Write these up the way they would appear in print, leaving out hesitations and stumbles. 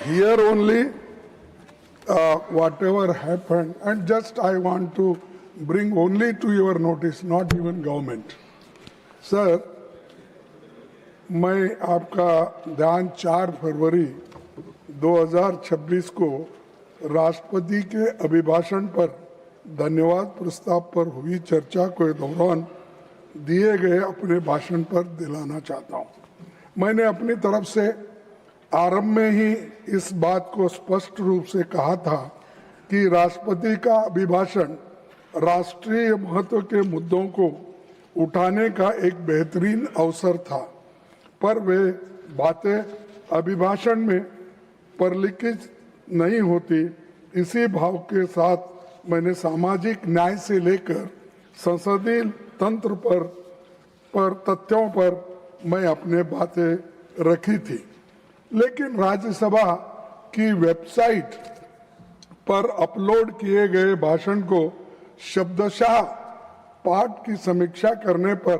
here only whatever happened, and just I want to bring only to your notice, not even government. Sir, मैं आपका ध्यान 4 फरवरी 2026 को राष्ट्रपति के अभिभाषण पर धन्यवाद प्रस्ताव पर हुई चर्चा के दौरान दिए गए अपने भाषण पर दिलाना चाहता हूं। मैंने अपनी तरफ से आरंभ में ही इस बात को स्पष्ट रूप से कहा था कि राष्ट्रपति का अभिभाषण राष्ट्रीय महत्व के मुद्दों को उठाने का एक बेहतरीन अवसर था, पर वे बातें अभिभाषण में परिलक्षित नहीं होती। इसी भाव के साथ मैंने सामाजिक न्याय से लेकर संसदीय तंत्र पर तथ्यों पर मैं अपने बातें रखी थी, लेकिन राज्यसभा की वेबसाइट पर अपलोड किए गए भाषण को शब्दशः पाठ की समीक्षा करने पर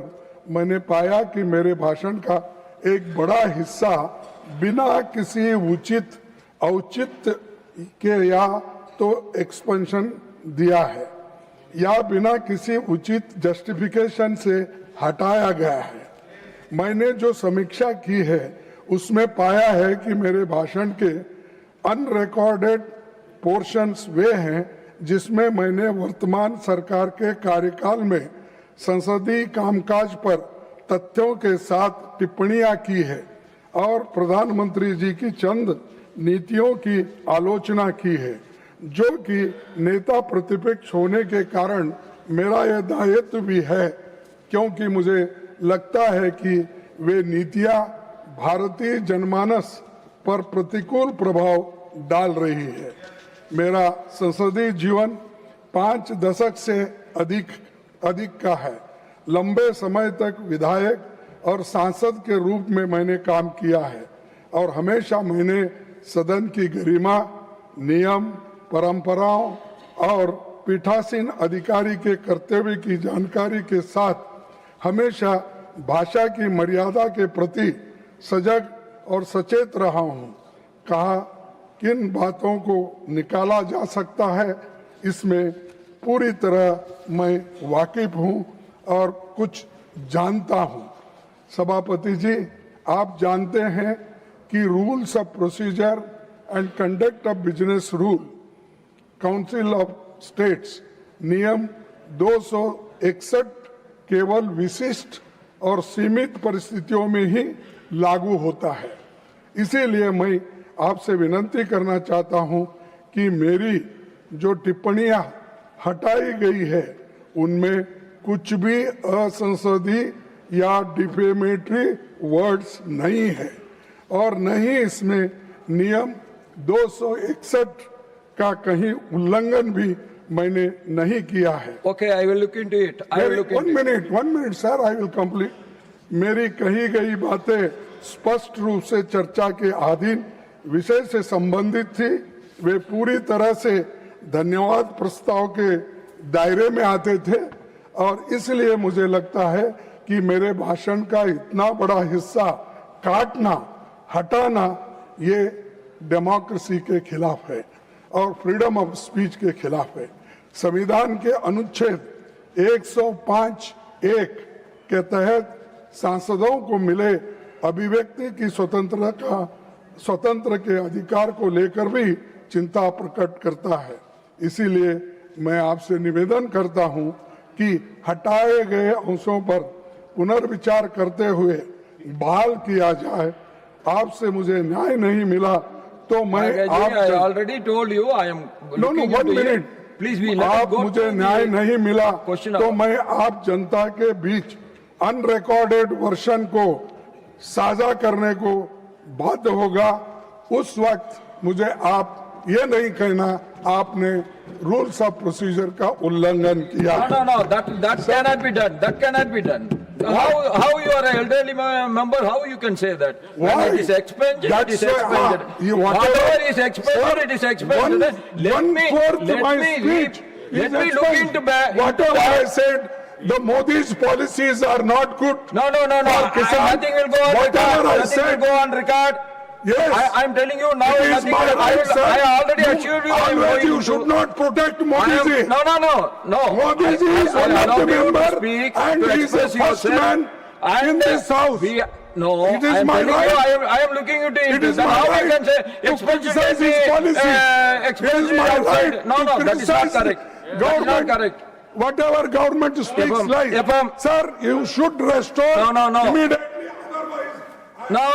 मैंने पाया कि मेरे भाषण का एक बड़ा हिस्सा बिना किसी उचित औचित्य के या तो एक्सपेंशन दिया है या बिना किसी उचित जस्टिफिकेशन से हटाया गया है। मैंने जो समीक्षा की है उसमें पाया है कि मेरे भाषण के अनरिकॉर्डेड पोर्शंस वे हैं जिसमें मैंने वर्तमान सरकार के कार्यकाल में संसदीय कामकाज पर तथ्यों के साथ टिप्पणियां की है और प्रधानमंत्री जी की चंद नीतियों की आलोचना की है, जो कि नेता प्रतिपक्ष होने के कारण मेरा यह दायित्व भी है, क्योंकि मुझे लगता है कि वे नीतियां भारतीय जनमानस पर प्रतिकूल प्रभाव डाल रही है। मेरा संसदीय जीवन 5 दशक से अधिक का है। लंबे समय तक विधायक और सांसद के रूप में मैंने काम किया है और हमेशा मैंने सदन की गरिमा, नियम, परंपराओं और पीठासीन अधिकारी के कर्तव्य की जानकारी के साथ हमेशा भाषा की मर्यादा के प्रति सजग और सचेत रहा हूं। कहा किन बातों को निकाला जा सकता है, इसमें पूरी तरह मैं वाकिफ हूं और कुछ जानता हूं। सभापति जी, आप जानते हैं कि rules of procedure and conduct of business rule council of states नियम 261 केवल विशिष्ट और सीमित परिस्थितियों में ही लागू होता है। इसीलिए मैं आपसे विनती करना चाहता हूं कि मेरी जो टिप्पणियां हटाई गई है उनमें कुछ भी असंसदीय या डिफेमेटरी वर्ड्स नहीं है और न ही इसमें नियम 261 का कहीं उल्लंघन भी मैंने नहीं किया है। Okay, I will look into it. I will look into it. One minute, sir, I will complete. मेरी कही गई बातें स्पष्ट रूप से चर्चा के अधीन विषय से संबंधित थी। वे पूरी तरह से धन्यवाद प्रस्ताव के दायरे में आते थे और इसलिए मुझे लगता है कि मेरे भाषण का इतना बड़ा हिस्सा काटना, हटाना ये डेमोक्रेसी के खिलाफ है और फ्रीडम ऑफ स्पीच के खिलाफ है। संविधान के अनुच्छेद 105(1) के तहत सांसदों को मिले अभिव्यक्ति की स्वतंत्र के अधिकार को लेकर भी चिंता प्रकट करता है। इसीलिए मैं आपसे निवेदन करता हूं कि हटाए गए अंशों पर पुनर्विचार करते हुए बहाल किया जाए। आपसे मुझे न्याय नहीं मिला तो मैं I already told you I am looking one into minute. it. Please be let आप us go मुझे to न्याय the नहीं मिला question तो hour. मैं आप जनता के बीच अनरिकॉर्डेड वर्षन को साझा करने को बाध्य होगा। उस वक्त मुझे आप ये नहीं कहना आपने रूल्स ऑफ प्रोसीजर का उल्लंघन किया। No, that cannot be done. That cannot be done. How you are an elderly member? How you can say that? Why? When it is expended, it is That's why, expended. whatever Whatever is expended, it is expended. Let me look into whatever I said. The Modi's policies are not good. No. Kisan, Nothing will go on whatever record. I Nothing said, will go on record. Yes. I am telling you now. It is nothing. my right, sir. I already assured you. I am Always going you should to- not protect I Modi am, ji. no. Modi ji is I one of allowed the you to member speak, and to he is the express first yourself. man And in this house. No, It is I am my telling right. you, I am looking into it. It is Then my how you right can say to expulsion criticize may his be, policy. It expulsion is my outside. right No, to that is not criticize correct. That is not government. correct. Whatever government speaks I'm- lies. if I'm- Sir, you should restore No. immediately. Otherwise, No.